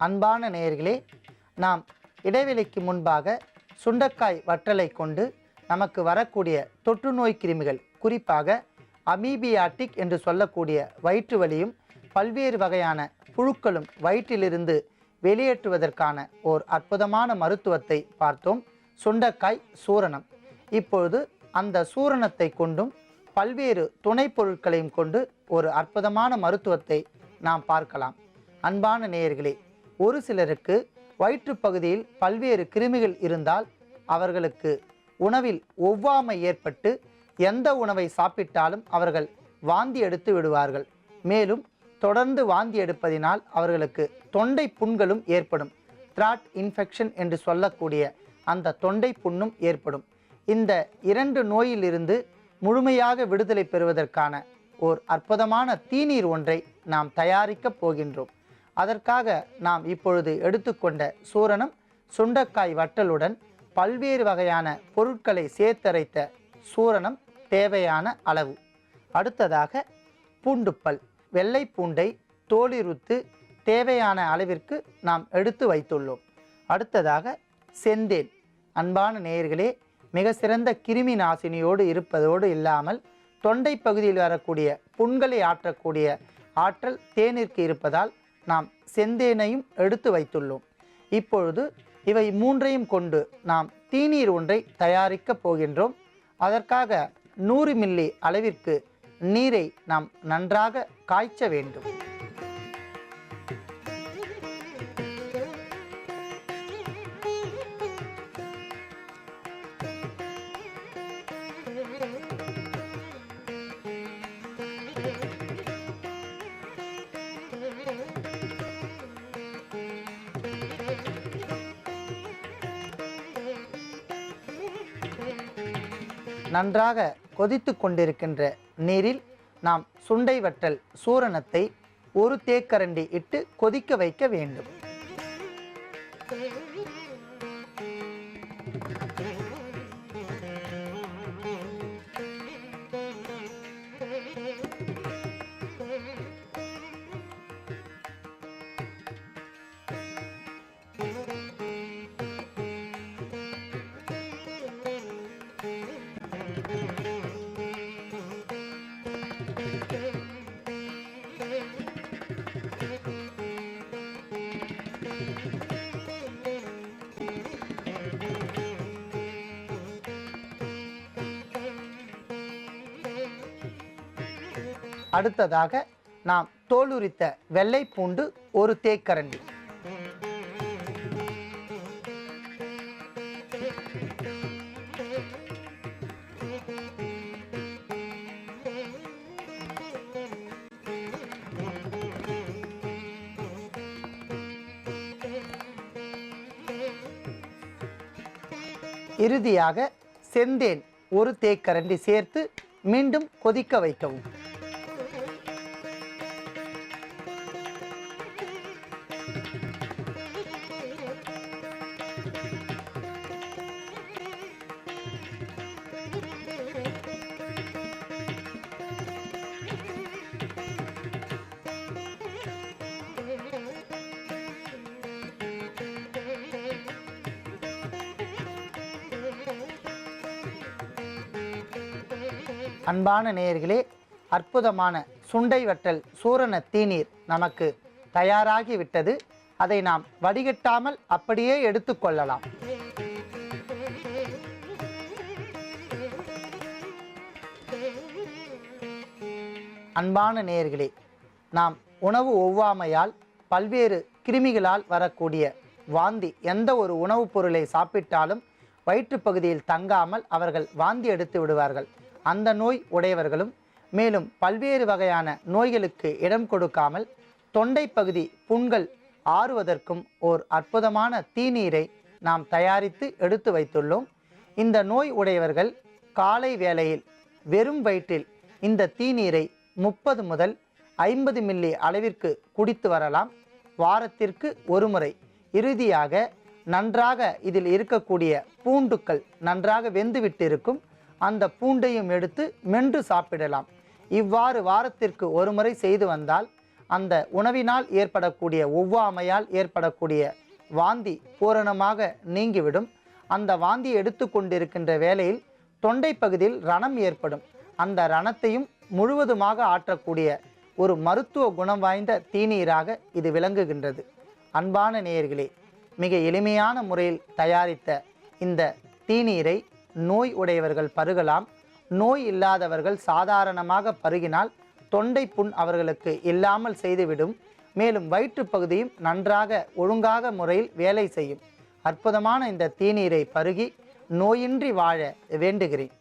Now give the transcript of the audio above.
அன்பான நேயர்களே, நாம் இடைவெளிக்கு முன்பாக சுண்டைக்காய் வற்றலை கொண்டு நமக்கு வரக்கூடிய தொற்று நோய் கிருமிகள், குறிப்பாக அமீபியாட்டிக் என்று சொல்லக்கூடிய வயிற்று வலியும் பல்வேறு வகையான புழுக்களும் வயிற்றிலிருந்து வெளியேற்றுவதற்கான ஓர் அற்புதமான மருத்துவத்தை பார்த்தோம். சுண்டைக்காய் சூரணம். இப்பொழுது அந்த சூரணத்தை கொண்டும் பல்வேறு துணை பொருட்களையும் கொண்டு ஒரு அற்புதமான மருத்துவத்தை நாம் பார்க்கலாம். அன்பான நேயர்களே, ஒரு சிலருக்கு வயிற்று பகுதியில் பல்வேறு கிருமிகள் இருந்தால் அவர்களுக்கு உணவில் ஒவ்வாமை ஏற்பட்டு எந்த உணவை சாப்பிட்டாலும் அவர்கள் வாந்தி எடுத்து விடுவார்கள். மேலும் தொடர்ந்து வாந்தி எடுப்பதினால் அவர்களுக்கு தொண்டை புண்களும் ஏற்படும். த்ராட் இன்ஃபெக்ஷன் என்று சொல்லக்கூடிய அந்த தொண்டை புண்ணும் ஏற்படும். இந்த இரண்டு நோயிலிருந்து முழுமையாக விடுதலை பெறுவதற்கான ஓர் அற்புதமான தீநீர் ஒன்றை நாம் தயாரிக்கப் போகின்றோம். அதற்காக நாம் இப்பொழுது எடுத்துக்கொண்ட சூரணம் சுண்டைக்காய் வற்றலுடன் பல்வேறு வகையான பொருட்களை சேர்த்தரைத்த சூரணம் தேவையான அளவு. அடுத்ததாக பூண்டுப்பல், வெள்ளை பூண்டை தோலிருத்து தேவையான அளவிற்கு நாம் எடுத்து வைத்துள்ளோம். அடுத்ததாக செந்தேன். அன்பான நேயர்களே, மிக சிறந்த கிருமி நாசினியோடு இருப்பதோடு இல்லாமல் தொண்டை பகுதியில் வரக்கூடிய புண்களை ஆற்றக்கூடிய ஆற்றல் தேனிற்கு இருப்பதால் நாம் செந்தேனையும் எடுத்து வைத்துள்ளோம். இப்பொழுது இவை மூன்றையும் கொண்டு நாம் தீநீர் ஒன்றை தயாரிக்கப் போகின்றோம். அதற்காக 100 மில்லி அளவிற்கு நீரை நாம் நன்றாக காய்ச்ச வேண்டும். நன்றாக கொதித்து கொண்டிருக்கின்ற நீரில் நாம் சுண்டை வற்றல் சூரணத்தை 1 தேக்கரண்டி இட்டு கொதிக்க வைக்க வேண்டும். அடுத்ததாக நாம் தோலுரித்த வெள்ளை பூண்டு 1 தேக்கரண்டி, இறுதியாக செந்தேன் 1 தேக்கரண்டி சேர்த்து மீண்டும் கொதிக்க வைக்கவும். அன்பான நேயர்களே, அற்புதமான சுண்டை வற்றல் சூரண தீநீர் நமக்கு தயாராகிவிட்டது. அதை நாம் வடிகட்டாமல் அப்படியே எடுத்துக்கொள்ளலாம். அன்பான நேயர்களே, நாம் உணவு ஒவ்வாமையால் பல்வேறு கிருமிகளால் வரக்கூடிய வாந்தி, எந்த ஒரு உணவுப் பொருளை சாப்பிட்டாலும் வயிற்று பகுதியில் தங்காமல் அவர்கள் வாந்தி எடுத்து விடுவார்கள். அந்த நோய் உடையவர்களும் மேலும் பல்வேறு வகையான நோய்களுக்கு இடம் கொடுக்காமல் தொண்டை பகுதி புண்கள் ஆறுவதற்கும் ஓர் அற்புதமான தீநீரை நாம் தயாரித்து எடுத்து வைத்துள்ளோம். இந்த நோய் உடையவர்கள் காலை வேளையில் வெறும் வயிற்றில் இந்த தீநீரை 30 முதல் 50 மில்லி அளவிற்கு குடித்து வரலாம். வாரத்திற்கு 1 முறை. இறுதியாக நன்றாக இதில் இருக்கக்கூடிய பூண்டுக்கள் நன்றாக வெந்துவிட்டு இருக்கும். அந்த பூண்டையும் எடுத்து மென்று சாப்பிடலாம். இவ்வாறு வாரத்திற்கு 1 முறை செய்து வந்தால் அந்த உணவினால் ஏற்படக்கூடிய ஒவ்வாமையால் ஏற்படக்கூடிய வாந்தி பூரணமாக நீங்கிவிடும். அந்த வாந்தி எடுத்து கொண்டிருக்கின்ற வேளையில் தொண்டை பகுதியில் ரணம் ஏற்படும். அந்த ரணத்தையும் முழுவதுமாக ஆற்றக்கூடிய ஒரு மருத்துவ குணம் வாய்ந்த தீநீராக இது விளங்குகின்றது. அன்பான நேயர்களே, மிக எளிமையான முறையில் தயாரித்த இந்த தீநீரை நோய் உடையவர்கள் பருகலாம். நோய் இல்லாதவர்கள் சாதாரணமாக பருகினால் தொண்டை புண் அவர்களுக்கு இல்லாமல் செய்துவிடும். மேலும் வயிற்று பகுதியும் நன்றாக ஒழுங்காக முறையில் வேலை செய்யும். அற்புதமான இந்த தீநீரை பருகி நோயின்றி வாழ வேண்டுகிறேன்.